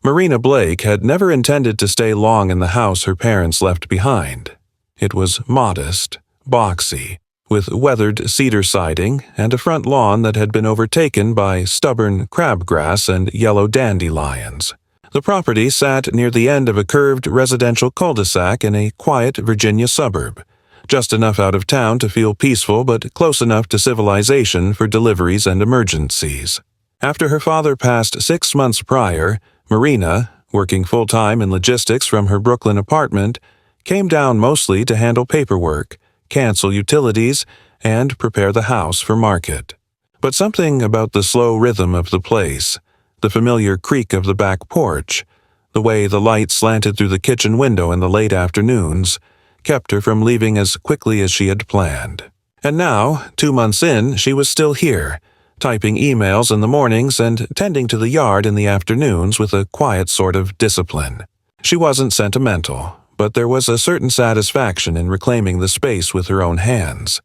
Marina Blake had never intended to stay long in the house her parents left behind. It was modest, boxy, with weathered cedar siding and a front lawn that had been overtaken by stubborn crabgrass and yellow dandelions. The property sat near the end of a curved residential cul-de-sac in a quiet Virginia suburb, just enough out of town to feel peaceful but close enough to civilization for deliveries and emergencies. After her father passed 6 months prior, Marina, working full-time in logistics from her Brooklyn apartment, came down mostly to handle paperwork, cancel utilities, and prepare the house for market. But something about the slow rhythm of the place, the familiar creak of the back porch, the way the light slanted through the kitchen window in the late afternoons, kept her from leaving as quickly as she had planned. And now, 2 months in, she was still here, typing emails in the mornings and tending to the yard in the afternoons with a quiet sort of discipline. She wasn't sentimental, but there was a certain satisfaction in reclaiming the space with her own hands.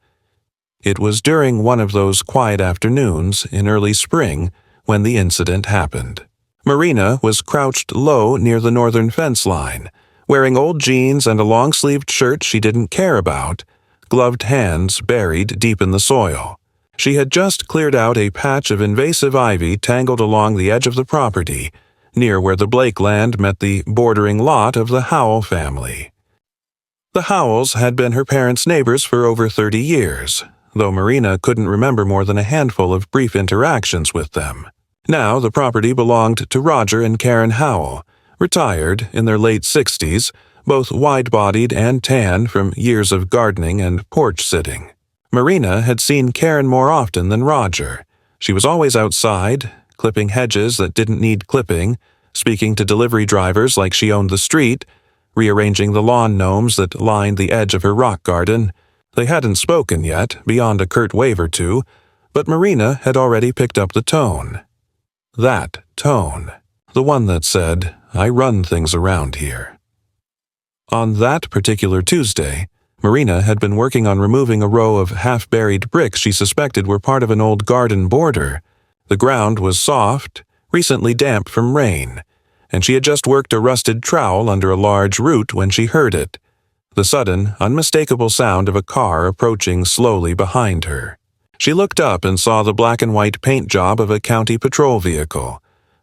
It was during one of those quiet afternoons in early spring when the incident happened. Marina was crouched low near the northern fence line, wearing old jeans and a long-sleeved shirt she didn't care about, gloved hands buried deep in the soil. She had just cleared out a patch of invasive ivy tangled along the edge of the property, near where the Blake land met the bordering lot of the Howell family. The Howells had been her parents' neighbors for over 30 years, though Marina couldn't remember more than a handful of brief interactions with them. Now the property belonged to Roger and Karen Howell, retired in their late 60s, both wide-bodied and tan from years of gardening and porch sitting. Marina had seen Karen more often than Roger. She was always outside, clipping hedges that didn't need clipping, speaking to delivery drivers like she owned the street, rearranging the lawn gnomes that lined the edge of her rock garden. They hadn't spoken yet, beyond a curt wave or two, but Marina had already picked up the tone. That tone. The one that said, "I run things around here." On that particular Tuesday, Marina had been working on removing a row of half-buried bricks she suspected were part of an old garden border. The ground was soft, recently damp from rain, and she had just worked a rusted trowel under a large root when she heard it, the sudden, unmistakable sound of a car approaching slowly behind her. She looked up and saw the black and white paint job of a county patrol vehicle,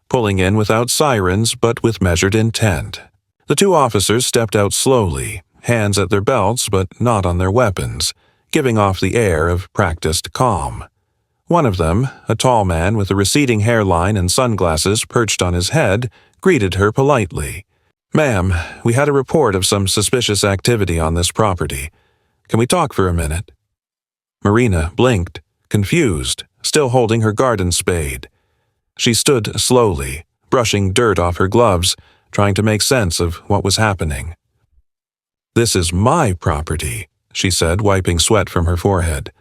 pulling in without sirens but with measured intent. The 2 officers stepped out slowly, hands at their belts but not on their weapons, giving off the air of practiced calm. One of them, a tall man with a receding hairline and sunglasses perched on his head, greeted her politely. "Ma'am, we had a report of some suspicious activity on this property. Can we talk for a minute?" Marina blinked, confused, still holding her garden spade. She stood slowly, brushing dirt off her gloves, trying to make sense of what was happening. "This is my property," she said, wiping sweat from her forehead.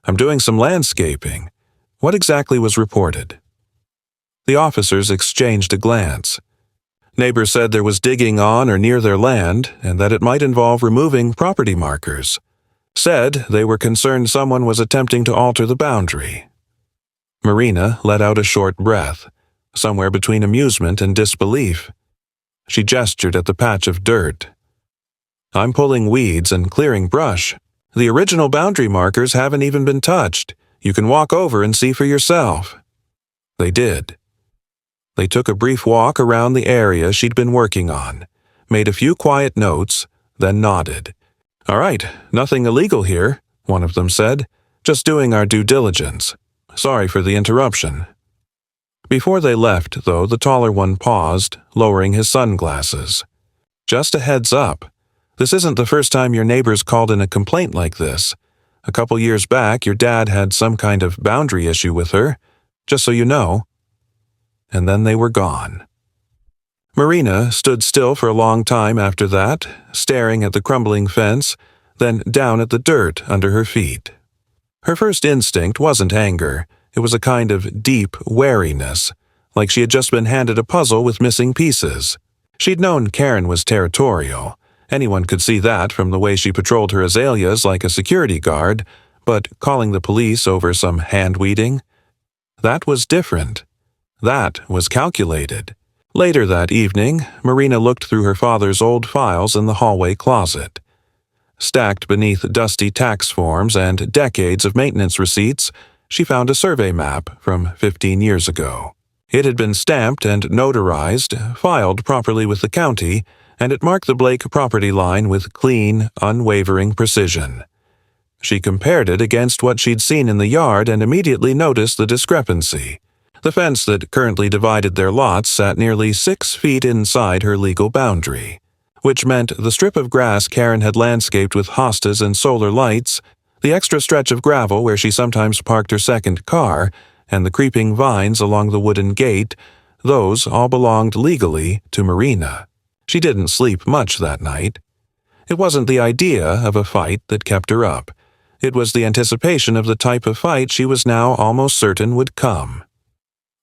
"I'm doing some landscaping. What exactly was reported?" The officers exchanged a glance. Neighbors said there was digging on or near their land and that it might involve removing property markers. Said they were concerned someone was attempting to alter the boundary. Marina let out a short breath, somewhere between amusement and disbelief. She gestured at the patch of dirt. "I'm pulling weeds and clearing brush. The original boundary markers haven't even been touched. You can walk over and see for yourself." They did. They took a brief walk around the area she'd been working on, made a few quiet notes, then nodded. "All right, nothing illegal here," one of them said. "Just doing our due diligence. Sorry for the interruption." Before they left, though, the taller one paused, lowering his sunglasses. "Just a heads up. This isn't the first time your neighbors called in a complaint like this. A couple years back, your dad had some kind of boundary issue with her, just so you know." And then they were gone. Marina stood still for a long time after that, staring at the crumbling fence, then down at the dirt under her feet. Her first instinct wasn't anger. It was a kind of deep wariness, like she had just been handed a puzzle with missing pieces. She'd known Karen was territorial. Anyone could see that from the way she patrolled her azaleas like a security guard, but calling the police over some hand-weeding? That was different. That was calculated. Later that evening, Marina looked through her father's old files in the hallway closet. Stacked beneath dusty tax forms and decades of maintenance receipts, she found a survey map from 15 years ago. It had been stamped and notarized, filed properly with the county, and it marked the Blake property line with clean, unwavering precision. She compared it against what she'd seen in the yard and immediately noticed the discrepancy. The fence that currently divided their lots sat nearly 6 feet inside her legal boundary, which meant the strip of grass Karen had landscaped with hostas and solar lights, the extra stretch of gravel where she sometimes parked her second car, and the creeping vines along the wooden gate, those all belonged legally to Marina. She didn't sleep much that night. It wasn't the idea of a fight that kept her up. It was the anticipation of the type of fight she was now almost certain would come.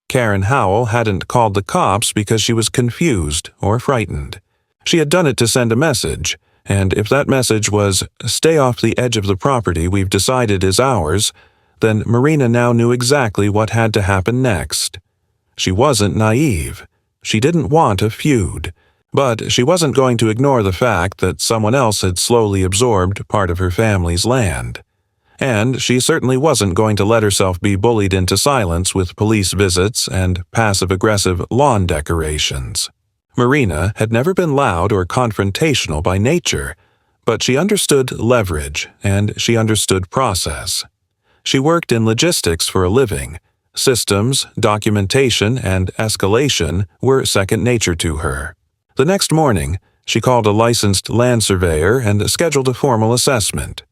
Karen Howell hadn't called the cops because she was confused or frightened. She had done it to send a message, and if that message was, "Stay off the edge of the property we've decided is ours," then Marina now knew exactly what had to happen next. She wasn't naive. She didn't want a feud, but she wasn't going to ignore the fact that someone else had slowly absorbed part of her family's land. And she certainly wasn't going to let herself be bullied into silence with police visits and passive-aggressive lawn decorations. Marina had never been loud or confrontational by nature, but she understood leverage and she understood process. She worked in logistics for a living. Systems, documentation, and escalation were second nature to her. The next morning, she called a licensed land surveyor and scheduled a formal assessment.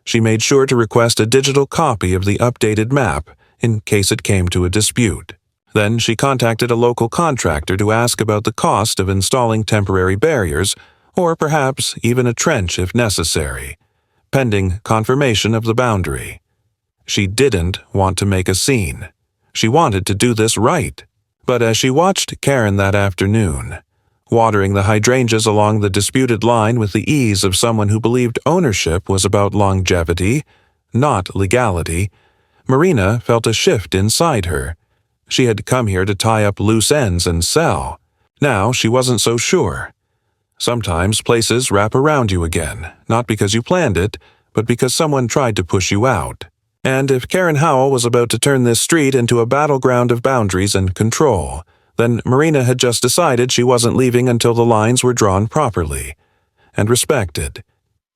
She made sure to request a digital copy of the updated map in case it came to a dispute. Then she contacted a local contractor to ask about the cost of installing temporary barriers, or perhaps even a trench if necessary, pending confirmation of the boundary. She didn't want to make a scene. She wanted to do this right. But as she watched Karen that afternoon, watering the hydrangeas along the disputed line with the ease of someone who believed ownership was about longevity, not legality, Marina felt a shift inside her. She had come here to tie up loose ends and sell. Now she wasn't so sure. Sometimes places wrap around you again, not because you planned it, but because someone tried to push you out. And if Karen Howell was about to turn this street into a battleground of boundaries and control, then Marina had just decided she wasn't leaving until the lines were drawn properly and respected,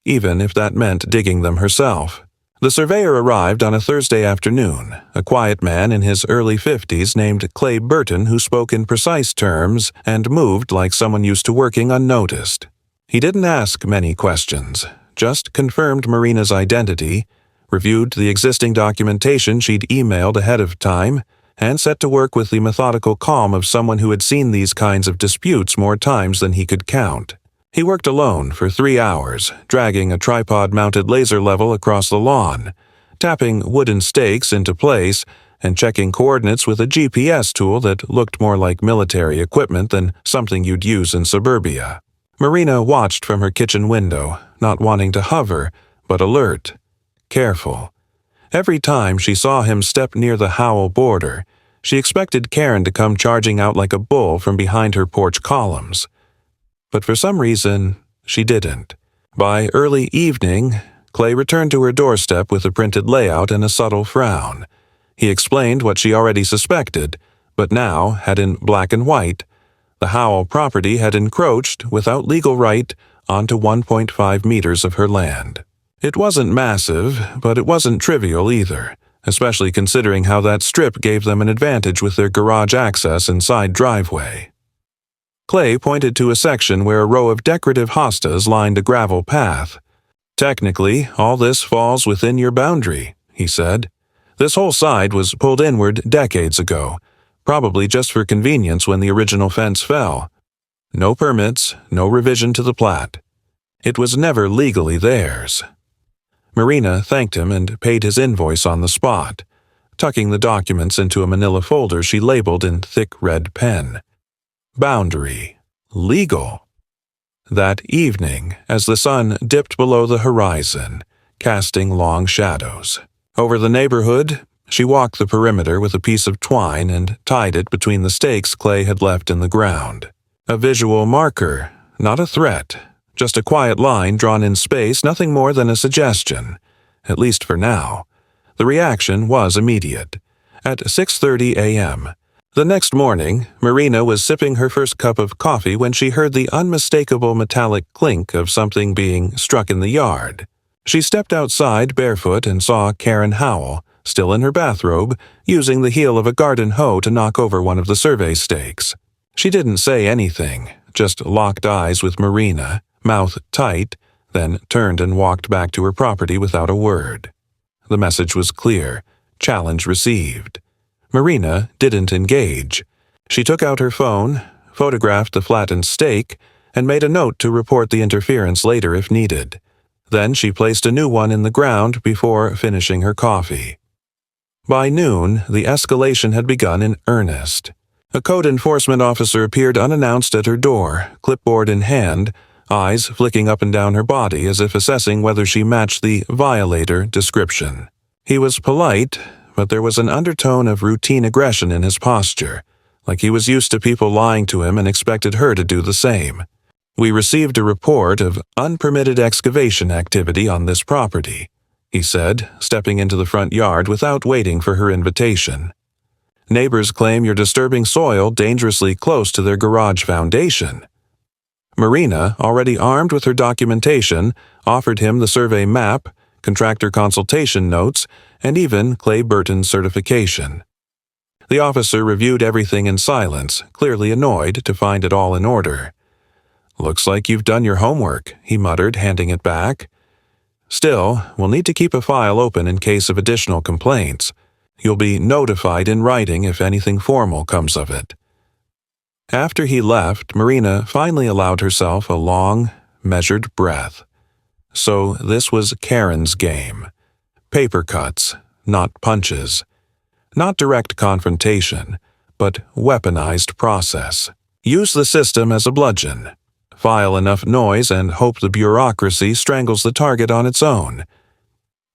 even if that meant digging them herself. The surveyor arrived on a Thursday afternoon, a quiet man in his early 50s named Clay Burton who spoke in precise terms and moved like someone used to working unnoticed. He didn't ask many questions, just confirmed Marina's identity, reviewed the existing documentation she'd emailed ahead of time, and set to work with the methodical calm of someone who had seen these kinds of disputes more times than he could count. He worked alone for 3 hours, dragging a tripod-mounted laser level across the lawn, tapping wooden stakes into place, and checking coordinates with a GPS tool that looked more like military equipment than something you'd use in suburbia. Marina watched from her kitchen window, not wanting to hover, but alert, careful. Every time she saw him step near the Howell border, she expected Karen to come charging out like a bull from behind her porch columns. But for some reason, she didn't. By early evening, Clay returned to her doorstep with a printed layout and a subtle frown. He explained what she already suspected, but now had in black and white. The Howell property had encroached, without legal right, onto 1.5 meters of her land. It wasn't massive, but it wasn't trivial either, especially considering how that strip gave them an advantage with their garage access and side driveway. Clay pointed to a section where a row of decorative hostas lined a gravel path. "Technically, all this falls within your boundary," he said. "This whole side was pulled inward decades ago, probably just for convenience when the original fence fell. No permits, no revision to the plat. It was never legally theirs." Marina thanked him and paid his invoice on the spot, tucking the documents into a manila folder she labeled in thick red pen. Boundary. Legal. That evening, as the sun dipped below the horizon, casting long shadows over the neighborhood, She walked the perimeter with a piece of twine and tied it between the stakes Clay had left in the ground. A visual marker, not a threat, just a quiet line drawn in space, nothing more than a suggestion, at least for now. The reaction was immediate. At 6:30 a.m., the next morning, Marina was sipping her first cup of coffee when she heard the unmistakable metallic clink of something being struck in the yard. She stepped outside barefoot and saw Karen Howell, still in her bathrobe, using the heel of a garden hoe to knock over one of the survey stakes. She didn't say anything, just locked eyes with Marina, mouth tight, then turned and walked back to her property without a word. The message was clear. Challenge received. Marina didn't engage. She took out her phone, photographed the flattened stake, and made a note to report the interference later if needed. Then she placed a new one in the ground before finishing her coffee. By noon, the escalation had begun in earnest. A code enforcement officer appeared unannounced at her door, clipboard in hand, eyes flicking up and down her body as if assessing whether she matched the violator description. He was polite, but there was an undertone of routine aggression in his posture, like he was used to people lying to him and expected her to do the same. "We received a report of unpermitted excavation activity on this property," he said, stepping into the front yard without waiting for her invitation. "Neighbors claim you're disturbing soil dangerously close to their garage foundation." Marina, already armed with her documentation, offered him the survey map, contractor consultation notes, and even Clay Burton's certification. The officer reviewed everything in silence, clearly annoyed to find it all in order. "Looks like you've done your homework," he muttered, handing it back. "Still, we'll need to keep a file open in case of additional complaints. You'll be notified in writing if anything formal comes of it." After he left, Marina finally allowed herself a long, measured breath. So this was Karen's game. Paper cuts, not punches. Not direct confrontation, but weaponized process. Use the system as a bludgeon. File enough noise and hope the bureaucracy strangles the target on its own.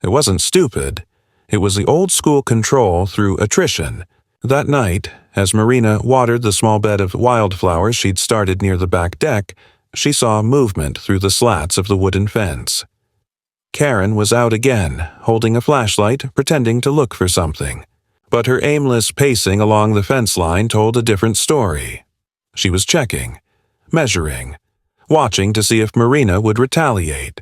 It wasn't stupid. It was the old-school control through attrition. That night, as Marina watered the small bed of wildflowers she'd started near the back deck, she saw movement through the slats of the wooden fence. Karen was out again, holding a flashlight, pretending to look for something. But her aimless pacing along the fence line told a different story. She was checking, measuring, watching to see if Marina would retaliate.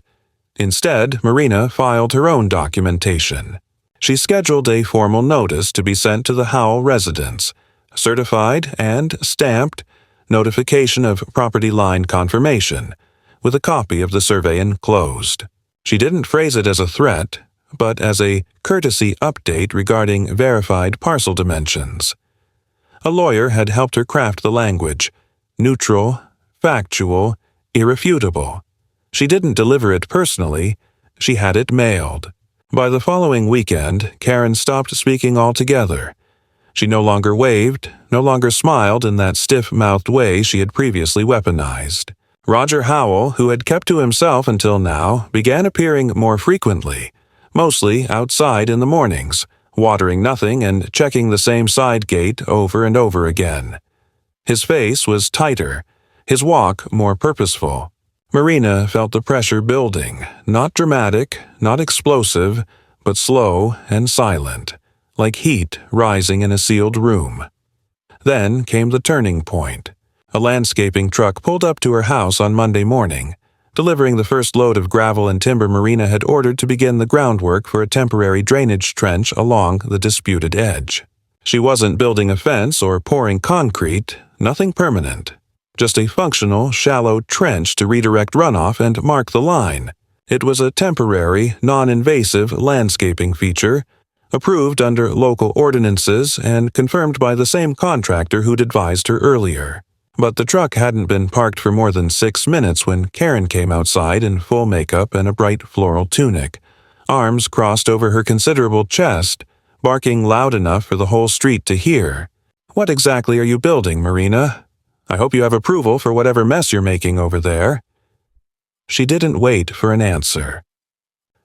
Instead, Marina filed her own documentation. She scheduled a formal notice to be sent to the Howell residence, certified and stamped notification of property line confirmation, with a copy of the survey enclosed. She didn't phrase it as a threat, but as a courtesy update regarding verified parcel dimensions. A lawyer had helped her craft the language: neutral, factual, irrefutable. She didn't deliver it personally, she had it mailed. By the following weekend, Karen stopped speaking altogether. She no longer waved, no longer smiled in that stiff-mouthed way she had previously weaponized. Roger Howell, who had kept to himself until now, began appearing more frequently, mostly outside in the mornings, watering nothing and checking the same side gate over and over again. His face was tighter, his walk more purposeful. Marina felt the pressure building, not dramatic, not explosive, but slow and silent, like heat rising in a sealed room. Then came the turning point. A landscaping truck pulled up to her house on Monday morning, delivering the first load of gravel and timber Marina had ordered to begin the groundwork for a temporary drainage trench along the disputed edge. She wasn't building a fence or pouring concrete, nothing permanent. Just a functional, shallow trench to redirect runoff and mark the line. It was a temporary, non-invasive landscaping feature, approved under local ordinances and confirmed by the same contractor who'd advised her earlier. But the truck hadn't been parked for more than 6 minutes when Karen came outside in full makeup and a bright floral tunic, arms crossed over her considerable chest, barking loud enough for the whole street to hear. "What exactly are you building, Marina? I hope you have approval for whatever mess you're making over there." She didn't wait for an answer.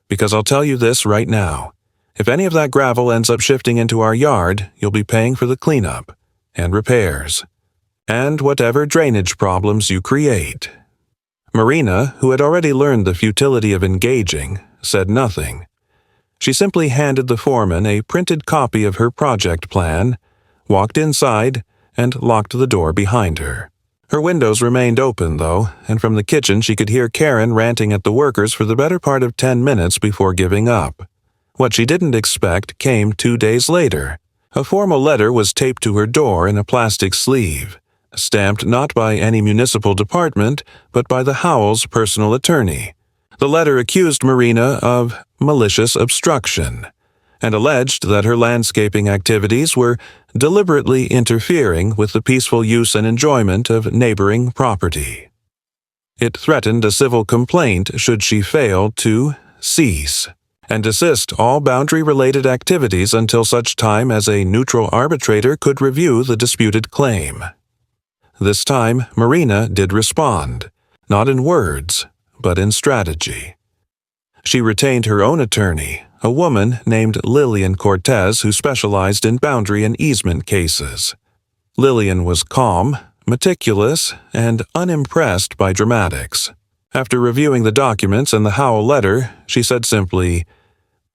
"Because I'll tell you this right now. If any of that gravel ends up shifting into our yard, you'll be paying for the cleanup and repairs, and whatever drainage problems you create." Marina, who had already learned the futility of engaging, said nothing. She simply handed the foreman a printed copy of her project plan, walked inside, and locked the door behind her. Her windows remained open, though, and from the kitchen she could hear Karen ranting at the workers for the better part of 10 minutes before giving up. What she didn't expect came 2 days later. A formal letter was taped to her door in a plastic sleeve, stamped not by any municipal department, but by the Howells' personal attorney. The letter accused Marina of malicious obstruction and alleged that her landscaping activities were deliberately interfering with the peaceful use and enjoyment of neighboring property. It threatened a civil complaint should she fail to cease and desist all boundary-related activities until such time as a neutral arbitrator could review the disputed claim. This time, Marina did respond, not in words, but in strategy. She retained her own attorney, a woman named Lillian Cortez who specialized in boundary and easement cases. Lillian was calm, meticulous, and unimpressed by dramatics. After reviewing the documents and the Howell letter, she said simply,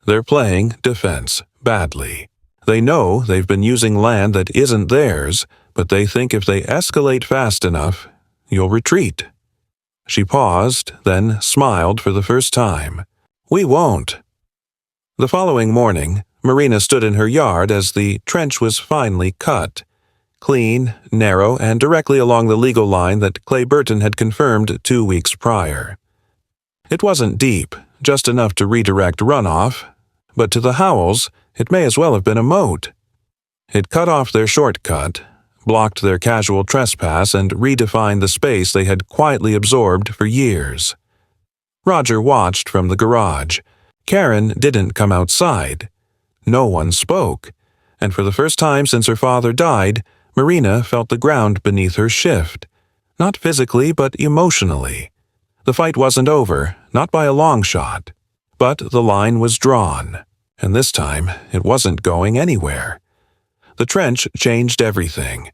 "They're playing defense badly. They know they've been using land that isn't theirs, but they think if they escalate fast enough, you'll retreat." She paused, then smiled for the first time. "We won't." The following morning, Marina stood in her yard as the trench was finally cut. Clean, narrow, and directly along the legal line that Clay Burton had confirmed 2 weeks prior. It wasn't deep, just enough to redirect runoff, but to the Howells, it may as well have been a moat. It cut off their shortcut, blocked their casual trespass, and redefined the space they had quietly absorbed for years. Roger watched from the garage. Karen didn't come outside. No one spoke, and for the first time since her father died, Marina felt the ground beneath her shift. Not physically, but emotionally. The fight wasn't over, not by a long shot. But the line was drawn, and this time it wasn't going anywhere. The trench changed everything,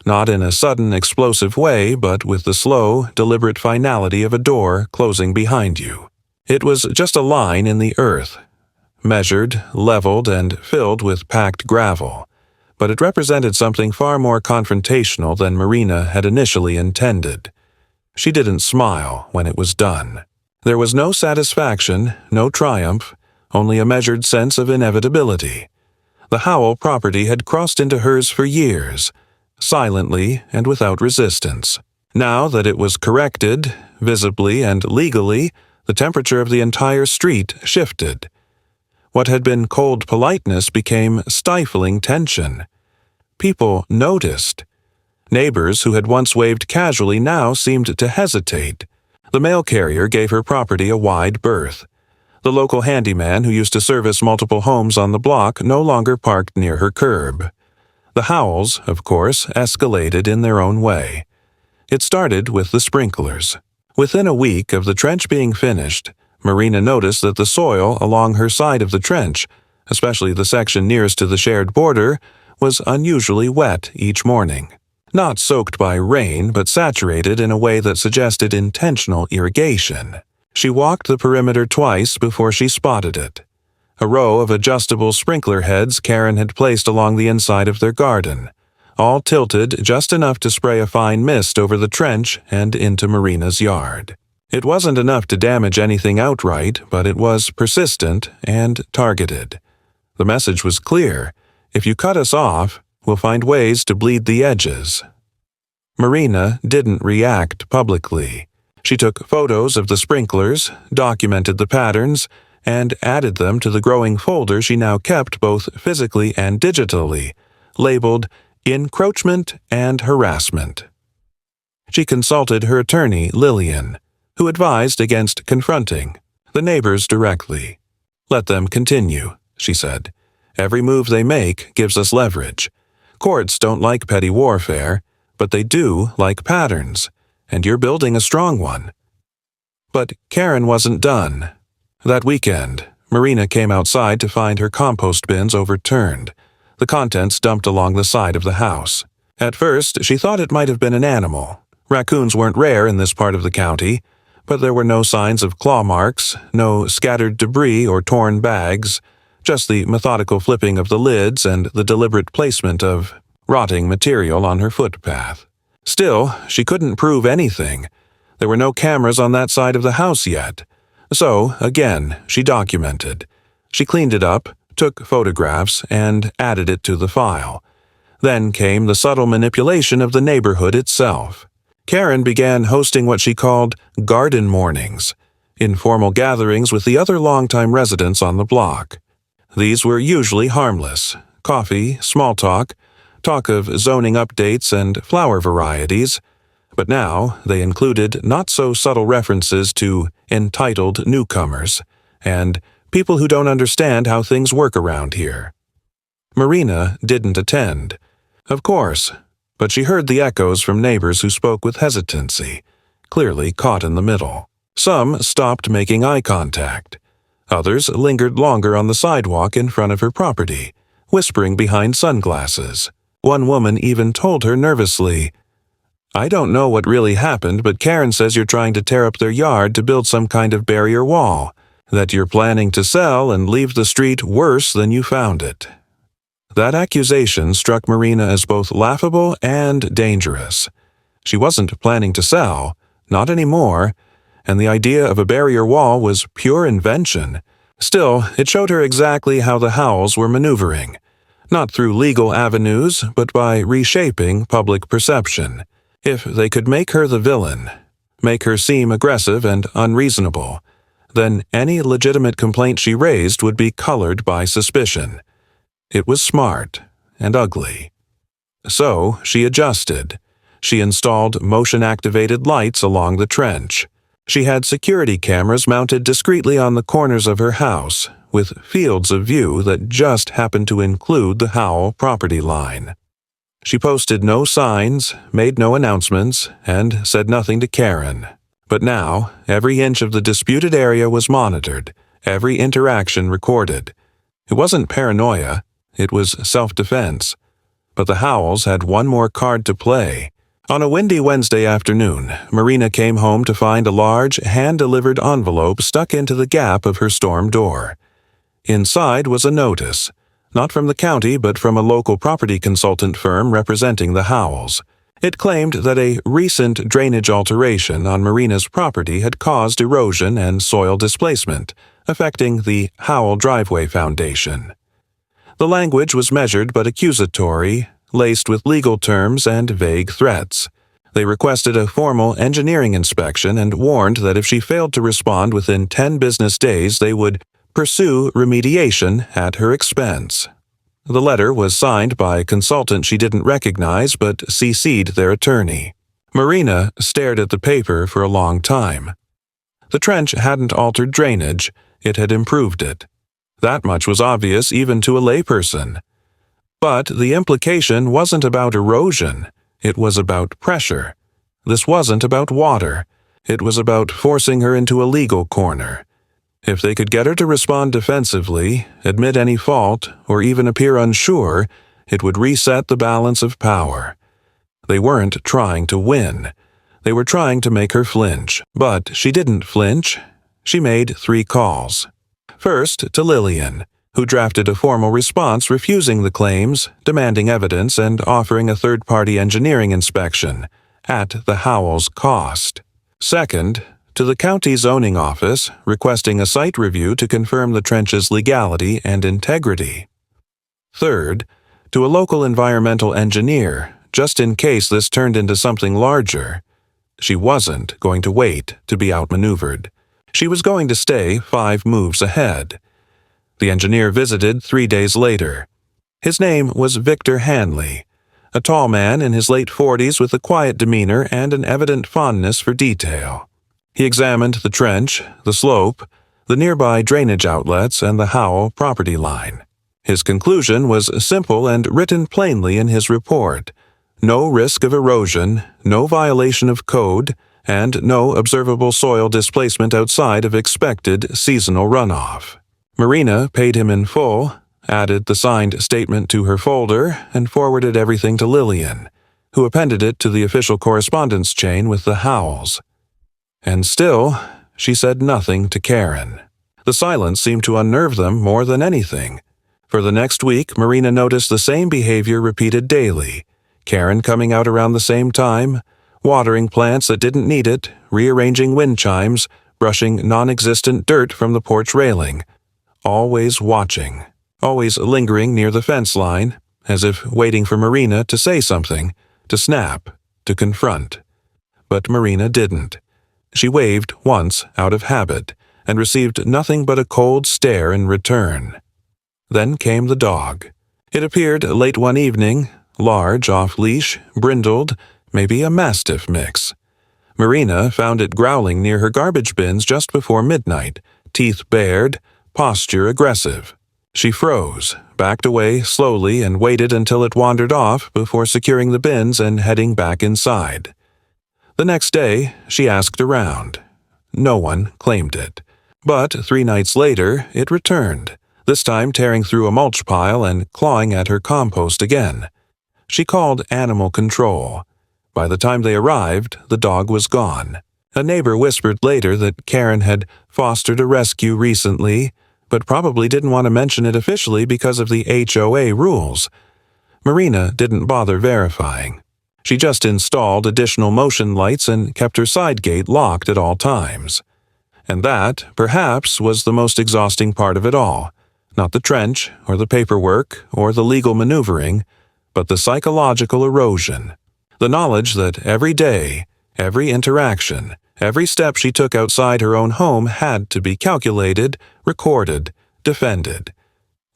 not in a sudden, explosive way, but with the slow, deliberate finality of a door closing behind you. It was just a line in the earth, measured, leveled, and filled with packed gravel, but it represented something far more confrontational than Marina had initially intended. She didn't smile when it was done. There was no satisfaction, no triumph, only a measured sense of inevitability. The Howell property had crossed into hers for years, silently and without resistance. Now that it was corrected, visibly and legally, the temperature of the entire street shifted. What had been cold politeness became stifling tension. People noticed. Neighbors who had once waved casually now seemed to hesitate. The mail carrier gave her property a wide berth. The local handyman who used to service multiple homes on the block no longer parked near her curb. The Howells, of course, escalated in their own way. It started with the sprinklers. Within a week of the trench being finished, Marina noticed that the soil along her side of the trench, especially the section nearest to the shared border, was unusually wet each morning. Not soaked by rain, but saturated in a way that suggested intentional irrigation. She walked the perimeter twice before she spotted it. A row of adjustable sprinkler heads Karen had placed along the inside of their garden, all tilted just enough to spray a fine mist over the trench and into Marina's yard. It wasn't enough to damage anything outright, but it was persistent and targeted. The message was clear: if you cut us off, we'll find ways to bleed the edges. Marina didn't react publicly. She took photos of the sprinklers, documented the patterns, and added them to the growing folder she now kept both physically and digitally, labeled Encroachment and Harassment. She consulted her attorney, Lillian, who advised against confronting the neighbors directly. "Let them continue," she said. "Every move they make gives us leverage. Courts don't like petty warfare, but they do like patterns, and you're building a strong one." But Karen wasn't done. That weekend, Marina came outside to find her compost bins overturned, the contents dumped along the side of the house. At first, she thought it might have been an animal. Raccoons weren't rare in this part of the county, but there were no signs of claw marks, no scattered debris or torn bags, just the methodical flipping of the lids and the deliberate placement of rotting material on her footpath. Still, she couldn't prove anything. There were no cameras on that side of the house yet. So, again, she documented. She cleaned it up, took photographs, and added it to the file. Then came the subtle manipulation of the neighborhood itself. Karen began hosting what she called garden mornings, informal gatherings with the other longtime residents on the block. These were usually harmless: coffee, small talk of zoning updates and flower varieties, but now they included not-so-subtle references to entitled newcomers and people who don't understand how things work around here. Marina didn't attend, of course, but she heard the echoes from neighbors who spoke with hesitancy, clearly caught in the middle. Some stopped making eye contact. Others lingered longer on the sidewalk in front of her property, whispering behind sunglasses. One woman even told her nervously, "I don't know what really happened, but Karen says you're trying to tear up their yard to build some kind of barrier wall, that you're planning to sell and leave the street worse than you found it." That accusation struck Marina as both laughable and dangerous. She wasn't planning to sell, not anymore, and the idea of a barrier wall was pure invention. Still, it showed her exactly how the Howells were maneuvering, not through legal avenues, but by reshaping public perception. If they could make her the villain, make her seem aggressive and unreasonable, then any legitimate complaint she raised would be colored by suspicion. It was smart and ugly. So she adjusted. She installed motion-activated lights along the trench. She had security cameras mounted discreetly on the corners of her house, with fields of view that just happened to include the Howell property line. She posted no signs, made no announcements, and said nothing to Karen. But now, every inch of the disputed area was monitored, every interaction recorded. It wasn't paranoia, it was self-defense. But the Howells had one more card to play. On a windy Wednesday afternoon, Marina came home to find a large, hand-delivered envelope stuck into the gap of her storm door. Inside was a notice, not from the county but from a local property consultant firm representing the Howells. It claimed that a recent drainage alteration on Marina's property had caused erosion and soil displacement, affecting the Howell Driveway Foundation. The language was measured but accusatory, laced with legal terms and vague threats. They requested a formal engineering inspection and warned that if she failed to respond within 10 business days, they would pursue remediation at her expense. The letter was signed by a consultant she didn't recognize but CC'd their attorney. Marina stared at the paper for a long time. The trench hadn't altered drainage, it had improved it. That much was obvious even to a layperson. But the implication wasn't about erosion, it was about pressure. This wasn't about water, it was about forcing her into a legal corner. If they could get her to respond defensively, admit any fault, or even appear unsure, it would reset the balance of power. They weren't trying to win. They were trying to make her flinch. But she didn't flinch. She made 3 calls. First, to Lillian, who drafted a formal response refusing the claims, demanding evidence, and offering a third-party engineering inspection, at the Howells' cost. Second, to the county zoning office, requesting a site review to confirm the trench's legality and integrity. Third, to a local environmental engineer, just in case this turned into something larger. She wasn't going to wait to be outmaneuvered. She was going to stay 5 moves ahead. The engineer visited 3 days later. His name was Victor Hanley, a tall man in his late 40s with a quiet demeanor and an evident fondness for detail. He examined the trench, the slope, the nearby drainage outlets, and the Howell property line. His conclusion was simple and written plainly in his report: no risk of erosion, no violation of code, and no observable soil displacement outside of expected seasonal runoff. Marina paid him in full, added the signed statement to her folder, and forwarded everything to Lillian, who appended it to the official correspondence chain with the Howells. And still, she said nothing to Karen. The silence seemed to unnerve them more than anything. For the next week, Marina noticed the same behavior repeated daily. Karen coming out around the same time, watering plants that didn't need it, rearranging wind chimes, brushing non-existent dirt from the porch railing. Always watching, always lingering near the fence line, as if waiting for Marina to say something, to snap, to confront. But Marina didn't. She waved once out of habit, and received nothing but a cold stare in return. Then came the dog. It appeared late one evening, large, off-leash, brindled, maybe a mastiff mix. Marina found it growling near her garbage bins just before midnight, teeth bared, posture aggressive. She froze, backed away slowly, and waited until it wandered off before securing the bins and heading back inside. The next day, she asked around. No one claimed it. But 3 nights later, it returned, this time tearing through a mulch pile and clawing at her compost again. She called animal control. By the time they arrived, the dog was gone. A neighbor whispered later that Karen had fostered a rescue recently, but probably didn't want to mention it officially because of the HOA rules. Marina didn't bother verifying. She just installed additional motion lights and kept her side gate locked at all times. And that, perhaps, was the most exhausting part of it all. Not the trench, or the paperwork, or the legal maneuvering, but the psychological erosion. The knowledge that every day, every interaction, every step she took outside her own home had to be calculated, recorded, defended.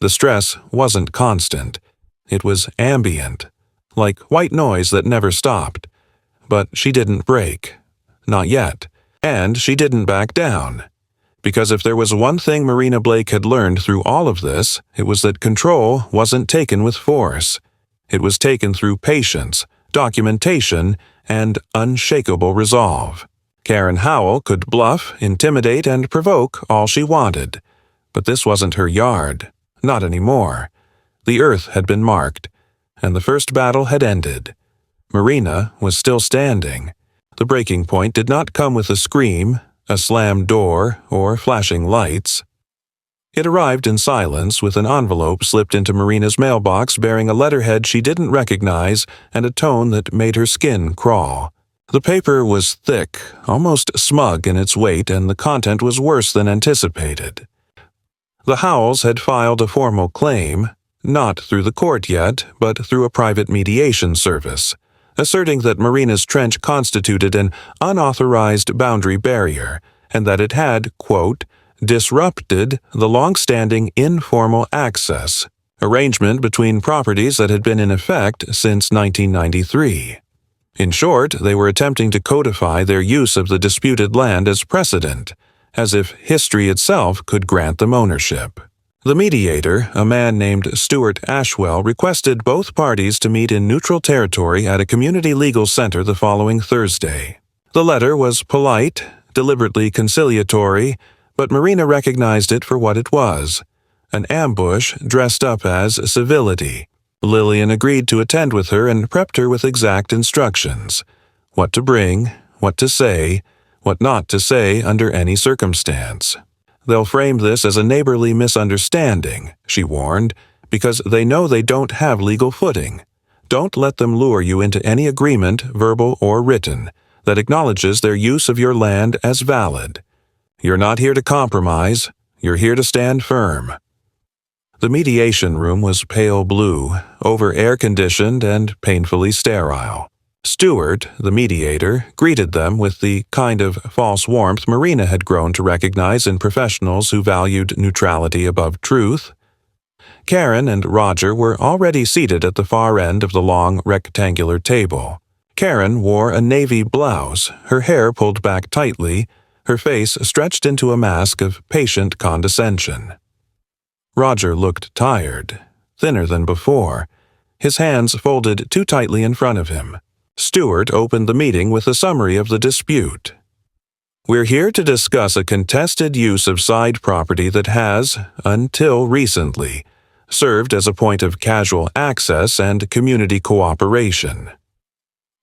The stress wasn't constant. It was ambient, like white noise that never stopped. But she didn't break. Not yet. And she didn't back down. Because if there was one thing Marina Blake had learned through all of this, it was that control wasn't taken with force. It was taken through patience, documentation, and unshakable resolve. Karen Howell could bluff, intimidate, and provoke all she wanted. But this wasn't her yard. Not anymore. The earth had been marked, and the first battle had ended. Marina was still standing. The breaking point did not come with a scream, a slammed door, or flashing lights. It arrived in silence with an envelope slipped into Marina's mailbox bearing a letterhead she didn't recognize and a tone that made her skin crawl. The paper was thick, almost smug in its weight, and the content was worse than anticipated. The Howells had filed a formal claim, not through the court yet, but through a private mediation service, asserting that Marina's trench constituted an unauthorized boundary barrier and that it had, quote, disrupted the long-standing informal access arrangement between properties that had been in effect since 1993. In short, they were attempting to codify their use of the disputed land as precedent, as if history itself could grant them ownership. The mediator, a man named Stuart Ashwell, requested both parties to meet in neutral territory at a community legal center the following Thursday. The letter was polite, deliberately conciliatory, but Marina recognized it for what it was, an ambush dressed up as civility. Lillian agreed to attend with her and prepped her with exact instructions. What to bring, what to say, what not to say under any circumstance. They'll frame this as a neighborly misunderstanding, she warned, because they know they don't have legal footing. Don't let them lure you into any agreement, verbal or written, that acknowledges their use of your land as valid. You're not here to compromise, you're here to stand firm. The mediation room was pale blue, over-air-conditioned and painfully sterile. Stuart, the mediator, greeted them with the kind of false warmth Marina had grown to recognize in professionals who valued neutrality above truth. Karen and Roger were already seated at the far end of the long rectangular table. Karen wore a navy blouse, her hair pulled back tightly, her face stretched into a mask of patient condescension. Roger looked tired, thinner than before, his hands folded too tightly in front of him. Stuart opened the meeting with a summary of the dispute. We're here to discuss a contested use of side property that has, until recently, served as a point of casual access and community cooperation."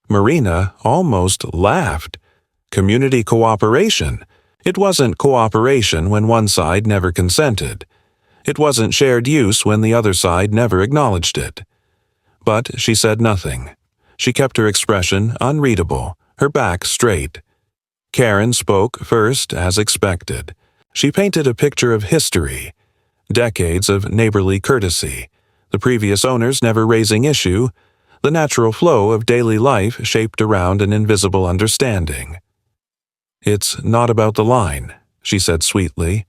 Marina almost laughed. Community cooperation? It wasn't cooperation when one side never consented. It wasn't shared use when the other side never acknowledged it. But she said nothing. She kept her expression unreadable, her back straight. Karen spoke first, as expected. She painted a picture of history. Decades of neighborly courtesy, the previous owners never raising issue, the natural flow of daily life shaped around an invisible understanding. "It's not about the line," she said sweetly.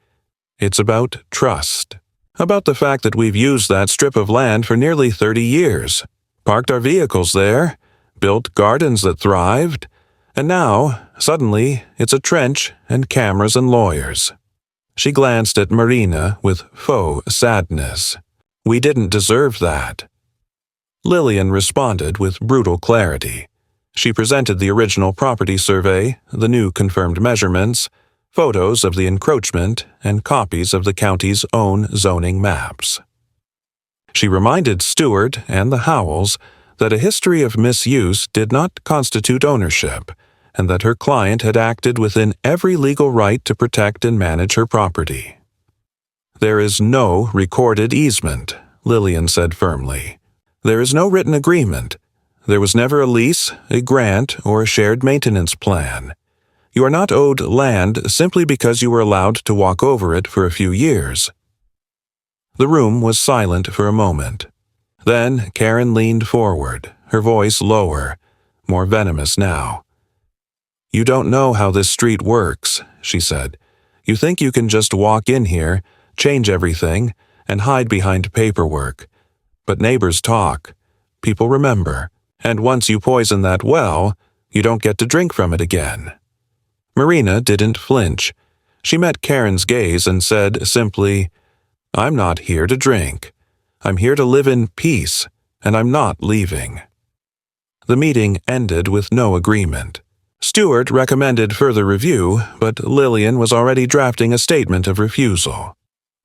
"It's about trust. About the fact that we've used that strip of land for nearly 30 years, parked our vehicles there, built gardens that thrived, and now, suddenly, it's a trench and cameras and lawyers." She glanced at Marina with faux sadness. "We didn't deserve that." Lillian responded with brutal clarity. She presented the original property survey, the new confirmed measurements, photos of the encroachment, and copies of the county's own zoning maps. She reminded Stewart and the Howells that a history of misuse did not constitute ownership, and that her client had acted within every legal right to protect and manage her property. "There is no recorded easement," Lillian said firmly. "There is no written agreement. There was never a lease, a grant, or a shared maintenance plan. You are not owed land simply because you were allowed to walk over it for a few years." The room was silent for a moment. Then Karen leaned forward, her voice lower, more venomous now. "You don't know how this street works," she said. "You think you can just walk in here, change everything, and hide behind paperwork. But neighbors talk. People remember. And once you poison that well, you don't get to drink from it again." Marina didn't flinch. She met Karen's gaze and said simply, "I'm not here to drink. I'm here to live in peace, and I'm not leaving." The meeting ended with no agreement. Stewart recommended further review, but Lillian was already drafting a statement of refusal.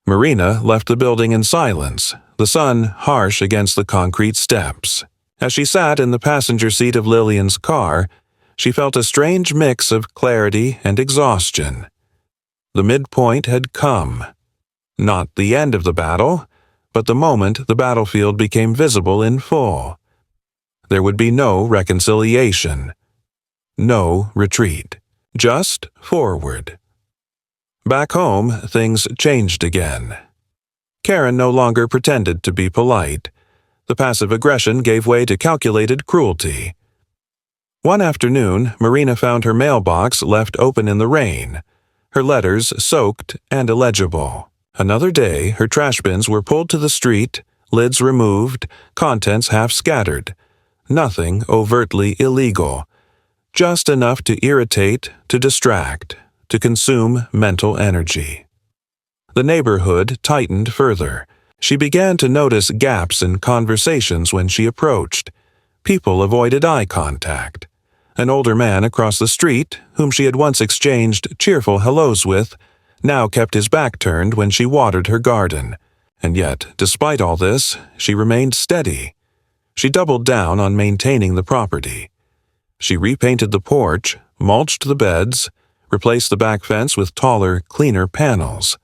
Marina left the building in silence, the sun harsh against the concrete steps. As she sat in the passenger seat of Lillian's car, she felt a strange mix of clarity and exhaustion. The midpoint had come. Not the end of the battle, but the moment the battlefield became visible in full. There would be no reconciliation. No retreat. Just forward. Back home, things changed again. Karen no longer pretended to be polite. The passive aggression gave way to calculated cruelty. One afternoon, Marina found her mailbox left open in the rain, her letters soaked and illegible. Another day, her trash bins were pulled to the street, lids removed, contents half scattered. Nothing overtly illegal. Just enough to irritate, to distract, to consume mental energy. The neighborhood tightened further. She began to notice gaps in conversations when she approached. People avoided eye contact. An older man across the street, whom she had once exchanged cheerful hellos with, now kept his back turned when she watered her garden. And yet, despite all this, she remained steady. She doubled down on maintaining the property. She repainted the porch, mulched the beds, replaced the back fence with taller, cleaner panels.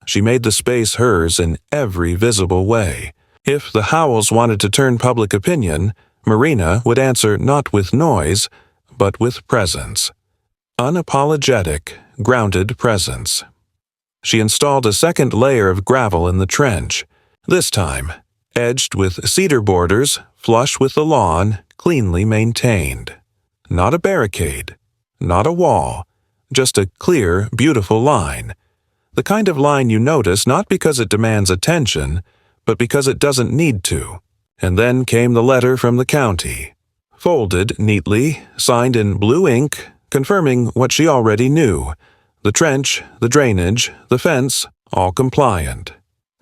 She made the space hers in every visible way. If the Howells wanted to turn public opinion, Marina would answer not with noise, but with presence. Unapologetic, grounded presence. She installed a second layer of gravel in the trench, this time edged with cedar borders, flush with the lawn, cleanly maintained. Not a barricade, not a wall, just a clear, beautiful line. The kind of line you notice not because it demands attention, but because it doesn't need to. And then came the letter from the county. Folded neatly, signed in blue ink, confirming what she already knew. The trench, the drainage, the fence, all compliant.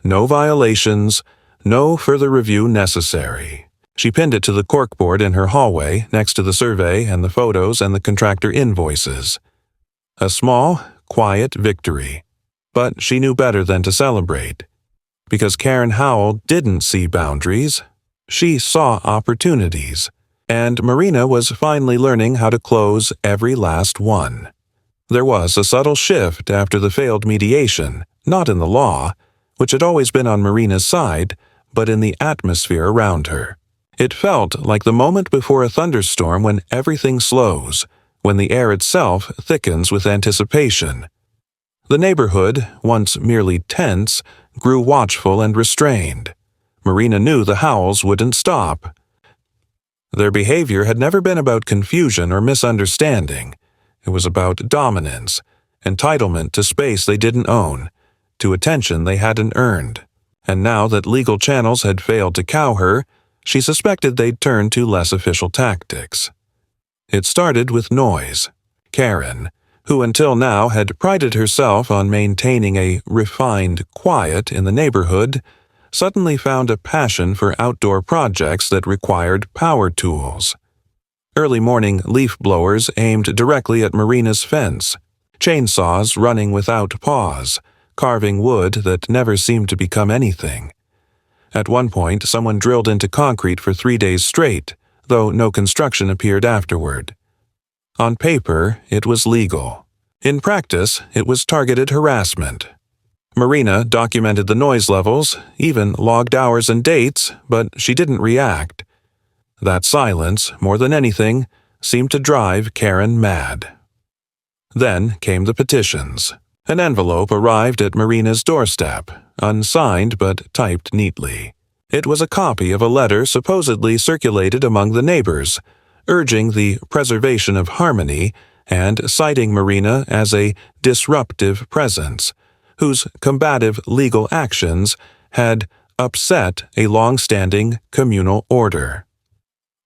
No violations, no further review necessary. She pinned it to the corkboard in her hallway next to the survey and the photos and the contractor invoices. A small, quiet victory. But she knew better than to celebrate. Because Karen Howell didn't see boundaries, she saw opportunities, and Marina was finally learning how to close every last one. There was a subtle shift after the failed mediation, not in the law, which had always been on Marina's side, but in the atmosphere around her. It felt like the moment before a thunderstorm when everything slows, when the air itself thickens with anticipation. The neighborhood, once merely tense, grew watchful and restrained. Marina knew the Howells wouldn't stop. Their behavior had never been about confusion or misunderstanding. It was about dominance, entitlement to space they didn't own, to attention they hadn't earned. And now that legal channels had failed to cow her, she suspected they'd turn to less official tactics. It started with noise. Karen, who until now had prided herself on maintaining a refined quiet in the neighborhood, suddenly found a passion for outdoor projects that required power tools. Early morning leaf blowers aimed directly at Marina's fence, chainsaws running without pause, carving wood that never seemed to become anything. At one point, someone drilled into concrete for 3 days straight, though no construction appeared afterward. On paper, it was legal. In practice, it was targeted harassment. Marina documented the noise levels, even logged hours and dates, but she didn't react. That silence, more than anything, seemed to drive Karen mad. Then came the petitions. An envelope arrived at Marina's doorstep, unsigned but typed neatly. It was a copy of a letter supposedly circulated among the neighbors, urging the preservation of harmony and citing Marina as a disruptive presence, whose combative legal actions had upset a long-standing communal order.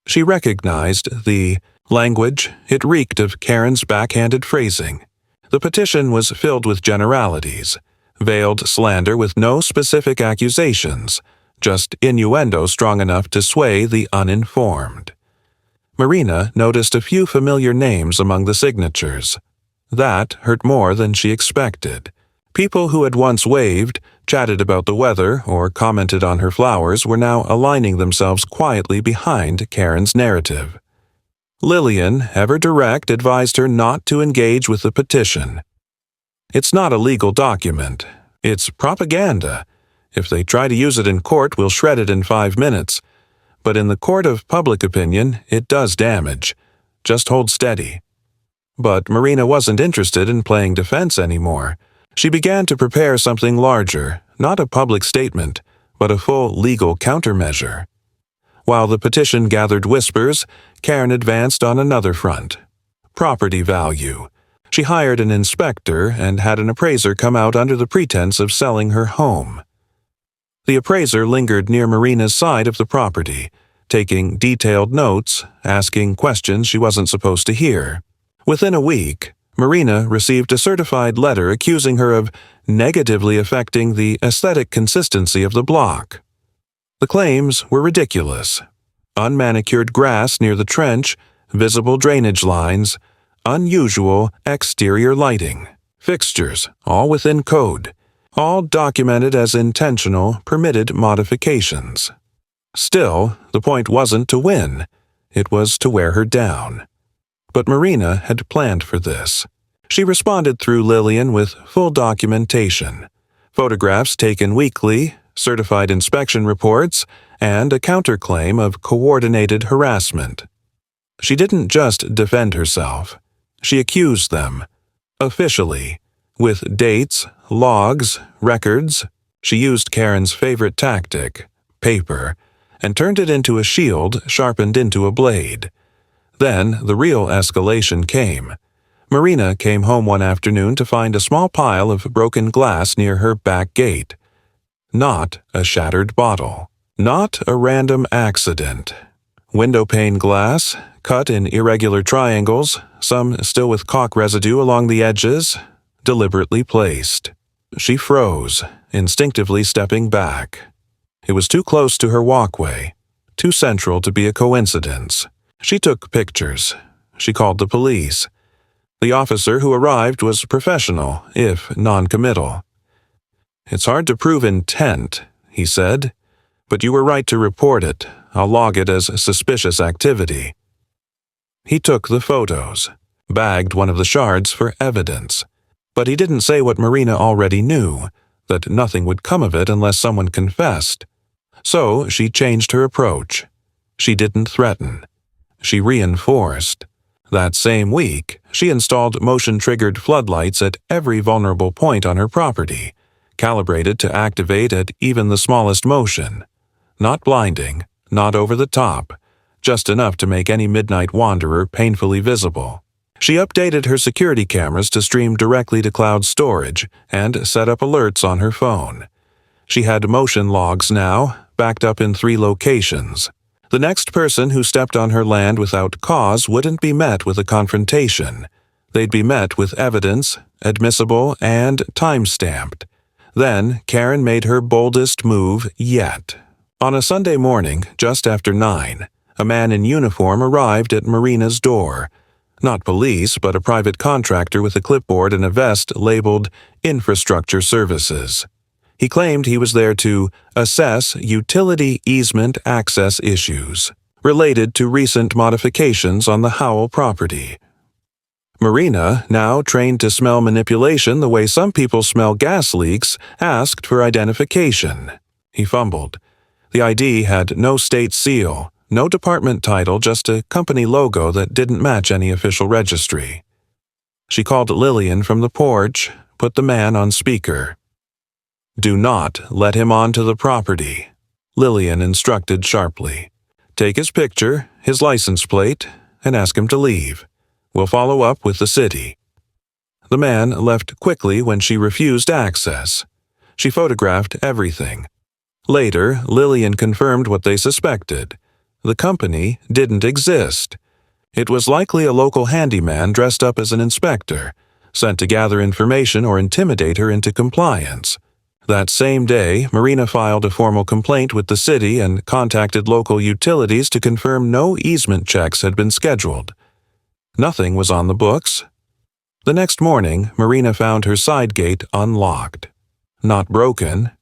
She recognized the language. It reeked of Karen's backhanded phrasing. The petition was filled with generalities, veiled slander with no specific accusations, just innuendo strong enough to sway the uninformed. Marina noticed a few familiar names among the signatures. That hurt more than she expected. People who had once waved, chatted about the weather, or commented on her flowers were now aligning themselves quietly behind Karen's narrative. Lillian, ever direct, advised her not to engage with the petition. It's not a legal document. It's propaganda. If they try to use it in court, we'll shred it in 5 minutes. But in the court of public opinion, it does damage. Just hold steady. But Marina wasn't interested in playing defense anymore. She began to prepare something larger, not a public statement, but a full legal countermeasure. While the petition gathered whispers, Karen advanced on another front. Property value. She hired an inspector and had an appraiser come out under the pretense of selling her home. The appraiser lingered near Marina's side of the property, taking detailed notes, asking questions she wasn't supposed to hear. Within a week, Marina received a certified letter accusing her of negatively affecting the aesthetic consistency of the block. The claims were ridiculous. Unmanicured grass near the trench, visible drainage lines, unusual exterior lighting, fixtures, all within code, all documented as intentional, permitted modifications. Still, the point wasn't to win. It was to wear her down. But Marina had planned for this. She responded through Lillian with full documentation, photographs taken weekly, certified inspection reports, and a counterclaim of coordinated harassment. She didn't just defend herself. She accused them, officially, with dates, logs, records. She used Karen's favorite tactic, paper, and turned it into a shield sharpened into a blade. Then the real escalation came. Marina came home one afternoon to find a small pile of broken glass near her back gate. Not a shattered bottle. Not a random accident. Window pane glass, cut in irregular triangles, some still with caulk residue along the edges, deliberately placed. She froze, instinctively stepping back. It was too close to her walkway, too central to be a coincidence. She took pictures. She called the police. The officer who arrived was professional, if non-committal. "It's hard to prove intent," he said, "but you were right to report it. I'll log it as suspicious activity." He took the photos, bagged one of the shards for evidence. But he didn't say what Marina already knew, that nothing would come of it unless someone confessed. So she changed her approach. She didn't threaten. She reinforced. That same week, she installed motion-triggered floodlights at every vulnerable point on her property, calibrated to activate at even the smallest motion. Not blinding, not over the top, just enough to make any midnight wanderer painfully visible. She updated her security cameras to stream directly to cloud storage and set up alerts on her phone. She had motion logs now, backed up in 3 locations. The next person who stepped on her land without cause wouldn't be met with a confrontation. They'd be met with evidence, admissible and time-stamped. Then Karen made her boldest move yet. On a Sunday morning, just after 9, a man in uniform arrived at Marina's door. Not police, but a private contractor with a clipboard and a vest labeled Infrastructure Services. He claimed he was there to assess utility easement access issues related to recent modifications on the Howell property. Marina, now trained to smell manipulation the way some people smell gas leaks, asked for identification. He fumbled. The ID had no state seal, no department title, just a company logo that didn't match any official registry. She called Lillian from the porch, put the man on speaker. "Do not let him onto the property," Lillian instructed sharply. "Take his picture, his license plate, and ask him to leave. We'll follow up with the city." The man left quickly when she refused access. She photographed everything. Later, Lillian confirmed what they suspected. The company didn't exist. It was likely a local handyman dressed up as an inspector, sent to gather information or intimidate her into compliance. That same day, Marina filed a formal complaint with the city and contacted local utilities to confirm no easement checks had been scheduled. Nothing was on the books. The next morning, Marina found her side gate unlocked. Not broken,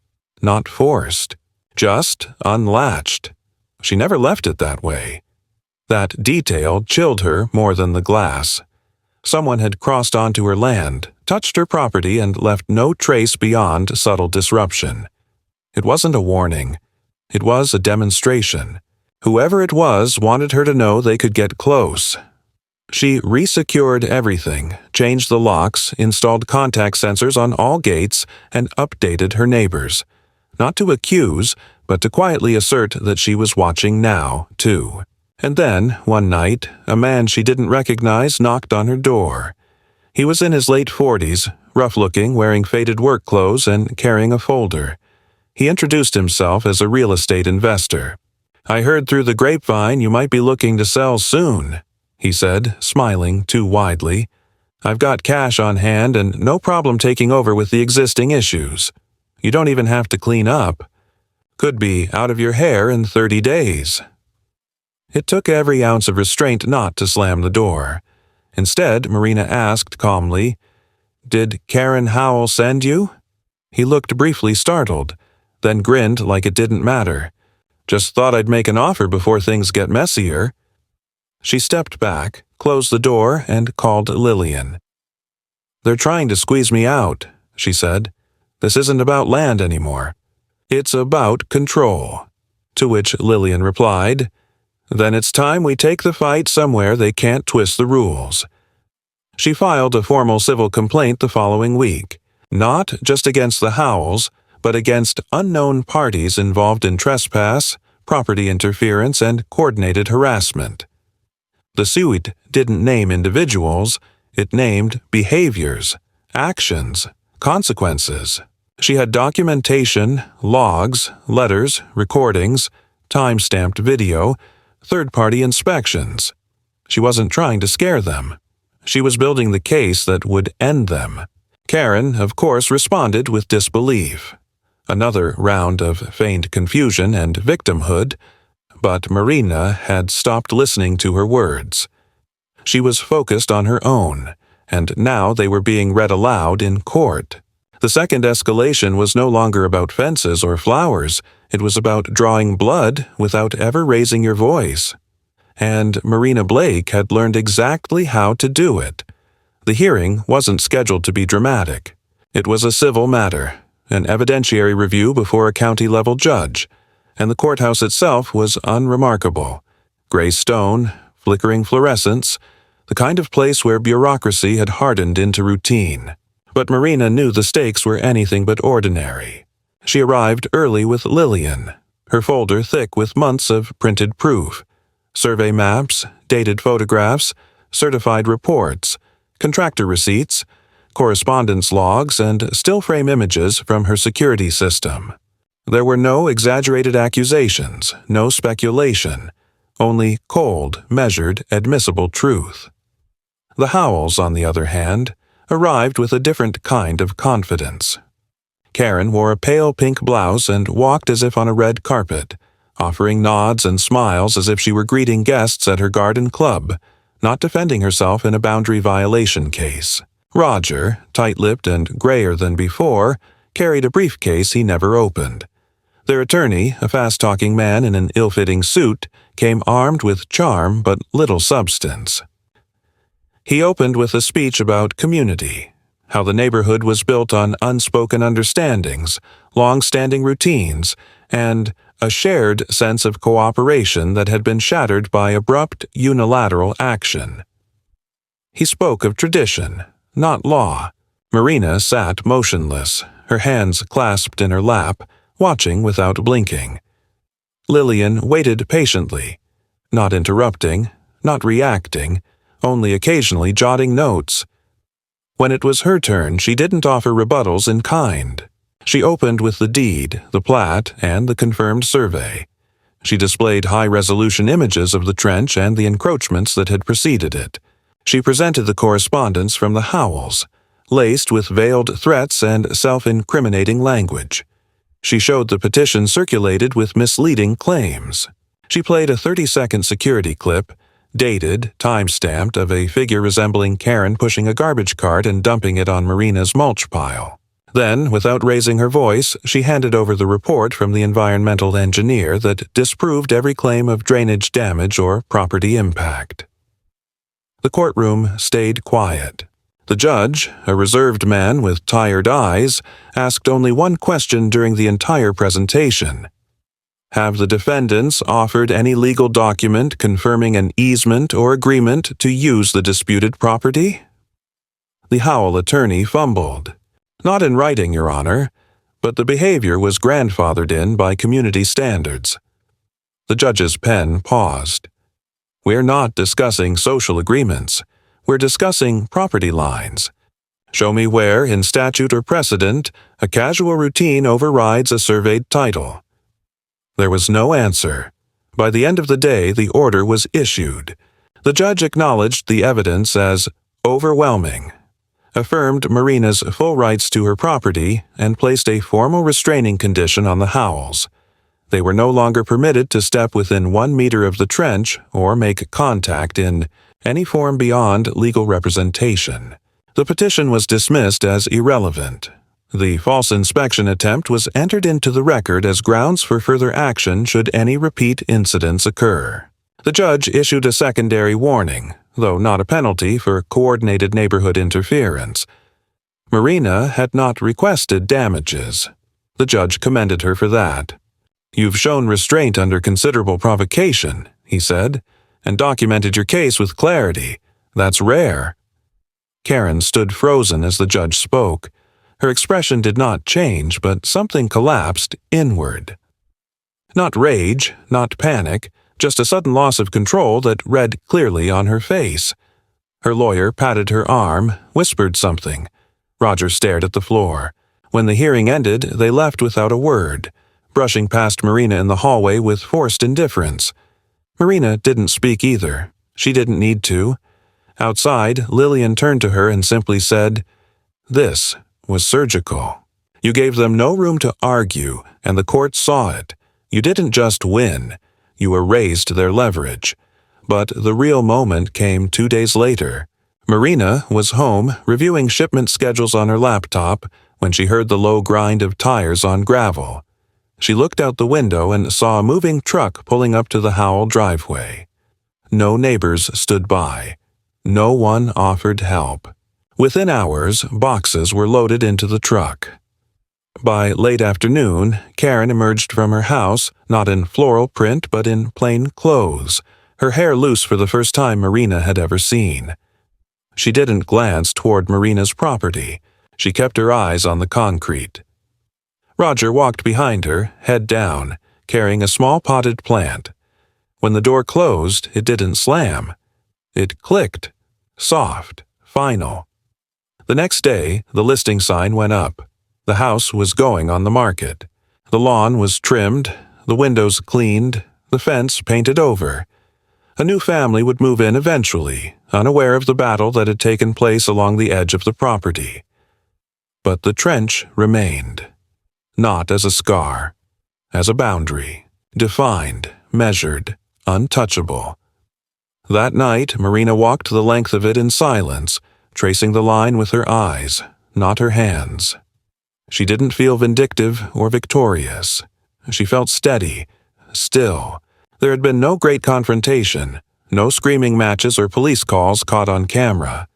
not forced, just unlatched. She never left it that way. That detail chilled her more than the glass. Someone had crossed onto her land, touched her property, and left no trace beyond subtle disruption. It wasn't a warning. It was a demonstration. Whoever it was wanted her to know they could get close. She resecured everything, changed the locks, installed contact sensors on all gates, and updated her neighbors. Not to accuse, but to quietly assert that she was watching now, too. And then, one night, a man she didn't recognize knocked on her door. He was in his late 40s, rough-looking, wearing faded work clothes and carrying a folder. He introduced himself as a real estate investor. "I heard through the grapevine you might be looking to sell soon," he said, smiling too widely. "I've got cash on hand and no problem taking over with the existing issues. You don't even have to clean up. Could be out of your hair in 30 days. It took every ounce of restraint not to slam the door. Instead, Marina asked calmly, "Did Karen Howell send you?" He looked briefly startled, then grinned like it didn't matter. "Just thought I'd make an offer before things get messier." She stepped back, closed the door, and called Lillian. "They're trying to squeeze me out," she said. "This isn't about land anymore. It's about control." To which Lillian replied, "Then it's time we take the fight somewhere they can't twist the rules." She filed a formal civil complaint the following week, not just against the Howells, but against unknown parties involved in trespass, property interference, and coordinated harassment. The suit didn't name individuals, it named behaviors, actions, consequences. She had documentation, logs, letters, recordings, time-stamped video, third-party inspections. She wasn't trying to scare them. She was building the case that would end them. Karen, of course, responded with disbelief. Another round of feigned confusion and victimhood, but Marina had stopped listening to her words. She was focused on her own, and now they were being read aloud in court. The second escalation was no longer about fences or flowers. It was about drawing blood without ever raising your voice. And Marina Blake had learned exactly how to do it. The hearing wasn't scheduled to be dramatic. It was a civil matter, an evidentiary review before a county-level judge, and the courthouse itself was unremarkable. Gray stone, flickering fluorescents, the kind of place where bureaucracy had hardened into routine. But Marina knew the stakes were anything but ordinary. She arrived early with Lillian, her folder thick with months of printed proof, survey maps, dated photographs, certified reports, contractor receipts, correspondence logs, and still-frame images from her security system. There were no exaggerated accusations, no speculation, only cold, measured, admissible truth. The Howells, on the other hand, arrived with a different kind of confidence. Karen wore a pale pink blouse and walked as if on a red carpet, offering nods and smiles as if she were greeting guests at her garden club, not defending herself in a boundary violation case. Roger, tight-lipped and grayer than before, carried a briefcase he never opened. Their attorney, a fast-talking man in an ill-fitting suit, came armed with charm but little substance. He opened with a speech about community, how the neighborhood was built on unspoken understandings, long-standing routines, and a shared sense of cooperation that had been shattered by abrupt, unilateral action. He spoke of tradition, not law. Marina sat motionless, her hands clasped in her lap, watching without blinking. Lillian waited patiently, not interrupting, not reacting, only occasionally jotting notes. When it was her turn, she didn't offer rebuttals in kind. She opened with the deed, the plat, and the confirmed survey. She displayed high-resolution images of the trench and the encroachments that had preceded it. She presented the correspondence from the Howells, laced with veiled threats and self-incriminating language. She showed the petition circulated with misleading claims. She played a 30-second security clip, dated, time-stamped, of a figure resembling Karen pushing a garbage cart and dumping it on Marina's mulch pile. Then, without raising her voice, she handed over the report from the environmental engineer that disproved every claim of drainage damage or property impact. The courtroom stayed quiet. The judge, a reserved man with tired eyes, asked only one question during the entire presentation. Have the defendants offered any legal document confirming an easement or agreement to use the disputed property? The Howell attorney fumbled. Not in writing, Your Honor, but the behavior was grandfathered in by community standards. The judge's pen paused. We're not discussing social agreements. We're discussing property lines. Show me where, in statute or precedent, a casual routine overrides a surveyed title. There was no answer. By the end of the day, the order was issued. The judge acknowledged the evidence as overwhelming, affirmed Marina's full rights to her property, and placed a formal restraining condition on the Howells. They were no longer permitted to step within 1 meter of the trench or make contact in any form beyond legal representation. The petition was dismissed as irrelevant. The false inspection attempt was entered into the record as grounds for further action should any repeat incidents occur. The judge issued a secondary warning, though not a penalty for coordinated neighborhood interference. Marina had not requested damages. The judge commended her for that. You've shown restraint under considerable provocation, he said, and documented your case with clarity. That's rare. Karen stood frozen as the judge spoke. Her expression did not change, but something collapsed inward. Not rage, not panic, just a sudden loss of control that read clearly on her face. Her lawyer patted her arm, whispered something. Roger stared at the floor. When the hearing ended, they left without a word, brushing past Marina in the hallway with forced indifference. Marina didn't speak either. She didn't need to. Outside, Lillian turned to her and simply said, "This was surgical. You gave them no room to argue, and the court saw it. You didn't just win. You erased their leverage. But the real moment came 2 days later. Marina was home reviewing shipment schedules on her laptop when she heard the low grind of tires on gravel. She looked out the window and saw a moving truck pulling up to the Howell driveway. No neighbors stood by. No one offered help. Within hours, boxes were loaded into the truck. By late afternoon, Karen emerged from her house, not in floral print but in plain clothes, her hair loose for the first time Marina had ever seen. She didn't glance toward Marina's property. She kept her eyes on the concrete. Roger walked behind her, head down, carrying a small potted plant. When the door closed, it didn't slam. It clicked. Soft. Final. The next day, the listing sign went up. The house was going on the market. The lawn was trimmed, the windows cleaned, the fence painted over. A new family would move in eventually, unaware of the battle that had taken place along the edge of the property. But the trench remained. Not as a scar, as a boundary, defined, measured, untouchable. That night, Marina walked the length of it in silence, tracing the line with her eyes, not her hands. She didn't feel vindictive or victorious. She felt steady, still. There had been no great confrontation, no screaming matches or police calls caught on camera.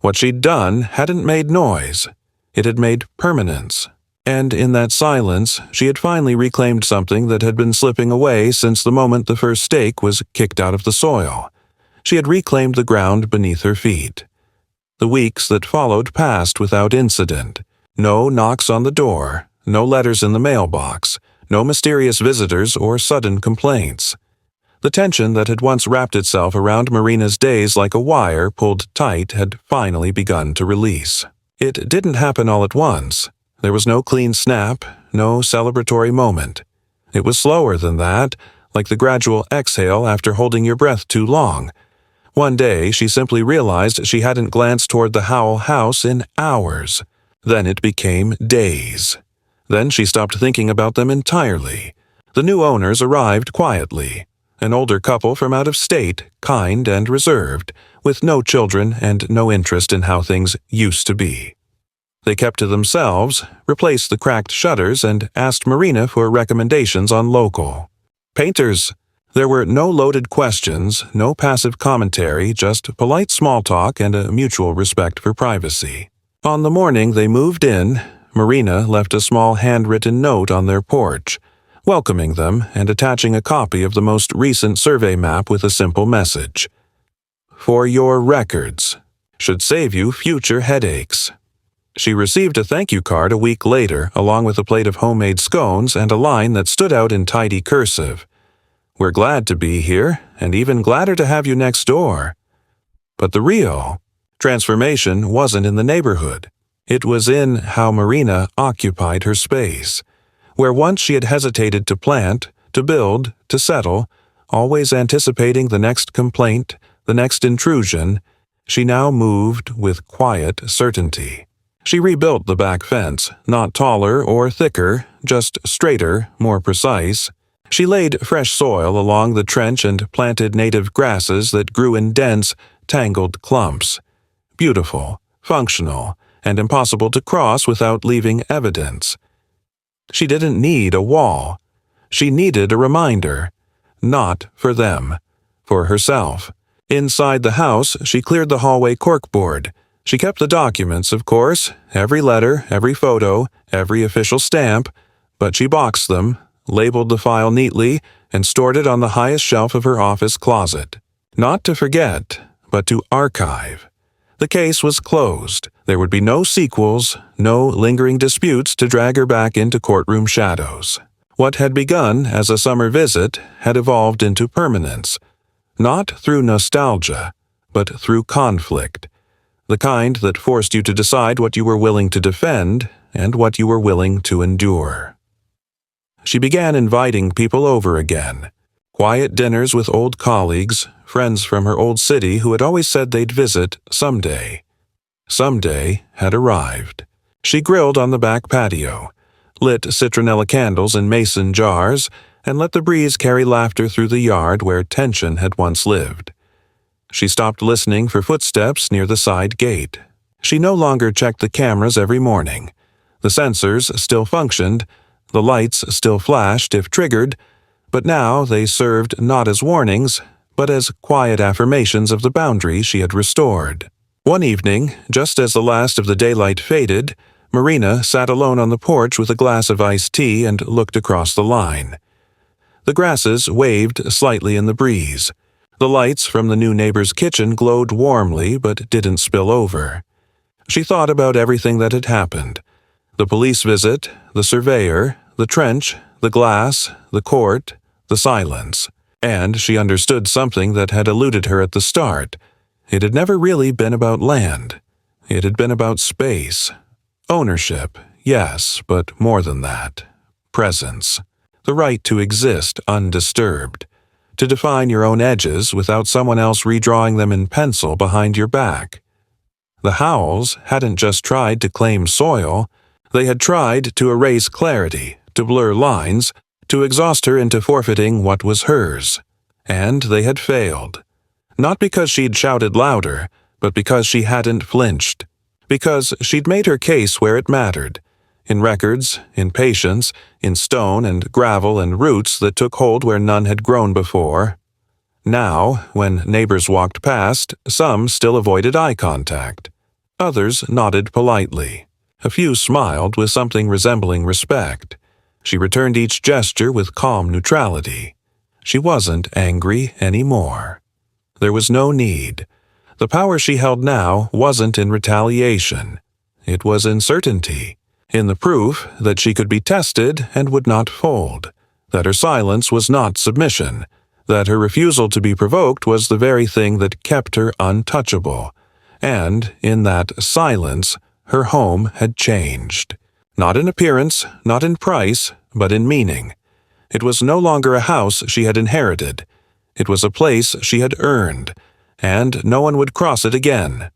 What she'd done hadn't made noise. It had made permanence. And in that silence, she had finally reclaimed something that had been slipping away since the moment the first stake was kicked out of the soil. She had reclaimed the ground beneath her feet. The weeks that followed passed without incident. No knocks on the door, no letters in the mailbox, no mysterious visitors or sudden complaints. The tension that had once wrapped itself around Marina's days like a wire pulled tight had finally begun to release. It didn't happen all at once. There was no clean snap, no celebratory moment. It was slower than that, like the gradual exhale after holding your breath too long. One day, she simply realized she hadn't glanced toward the Howell house in hours. Then it became days. Then she stopped thinking about them entirely. The new owners arrived quietly. An older couple from out of state, kind and reserved, with no children and no interest in how things used to be. They kept to themselves, replaced the cracked shutters, and asked Marina for recommendations on local. Painters. There were no loaded questions, no passive commentary, just polite small talk and a mutual respect for privacy. On the morning they moved in, Marina left a small handwritten note on their porch, welcoming them and attaching a copy of the most recent survey map with a simple message. For your records. Should save you future headaches. She received a thank you card a week later, along with a plate of homemade scones and a line that stood out in tidy cursive. We're glad to be here, and even gladder to have you next door. But the real transformation wasn't in the neighborhood. It was in how Marina occupied her space. Where once she had hesitated to plant, to build, to settle, always anticipating the next complaint, the next intrusion, she now moved with quiet certainty. She rebuilt the back fence, not taller or thicker, just straighter, more precise. She laid fresh soil along the trench and planted native grasses that grew in dense, tangled clumps. Beautiful, functional, and impossible to cross without leaving evidence. She didn't need a wall. She needed a reminder. Not for them. For herself. Inside the house, she cleared the hallway corkboard. She kept the documents, of course, every letter, every photo, every official stamp, but she boxed them, labeled the file neatly, and stored it on the highest shelf of her office closet. Not to forget, but to archive. The case was closed. There would be no sequels, no lingering disputes to drag her back into courtroom shadows. What had begun as a summer visit had evolved into permanence, not through nostalgia, but through conflict, the kind that forced you to decide what you were willing to defend and what you were willing to endure. She began inviting people over again. Quiet dinners with old colleagues, friends from her old city who had always said they'd visit someday. Someday had arrived. She grilled on the back patio, lit citronella candles in mason jars, and let the breeze carry laughter through the yard where tension had once lived. She stopped listening for footsteps near the side gate. She no longer checked the cameras every morning. The sensors still functioned, the lights still flashed if triggered, but now they served not as warnings, but as quiet affirmations of the boundaries she had restored. One evening, just as the last of the daylight faded, Marina sat alone on the porch with a glass of iced tea and looked across the line. The grasses waved slightly in the breeze. The lights from the new neighbor's kitchen glowed warmly but didn't spill over. She thought about everything that had happened. The police visit, the surveyor, the trench, the glass, the court, the silence. And she understood something that had eluded her at the start. It had never really been about land. It had been about space. Ownership, yes, but more than that. Presence. The right to exist undisturbed. To define your own edges without someone else redrawing them in pencil behind your back. The Howells hadn't just tried to claim soil, they had tried to erase clarity, to blur lines, to exhaust her into forfeiting what was hers. And they had failed. Not because she'd shouted louder, but because she hadn't flinched. Because she'd made her case where it mattered. In records, in patience, in stone and gravel and roots that took hold where none had grown before. Now, when neighbors walked past, some still avoided eye contact. Others nodded politely. A few smiled with something resembling respect. She returned each gesture with calm neutrality. She wasn't angry anymore. There was no need. The power she held now wasn't in retaliation. It was in certainty, in the proof that she could be tested and would not fold, that her silence was not submission, that her refusal to be provoked was the very thing that kept her untouchable. And, in that silence, her home had changed. Not in appearance, not in price, but in meaning. It was no longer a house she had inherited. It was a place she had earned, and no one would cross it again.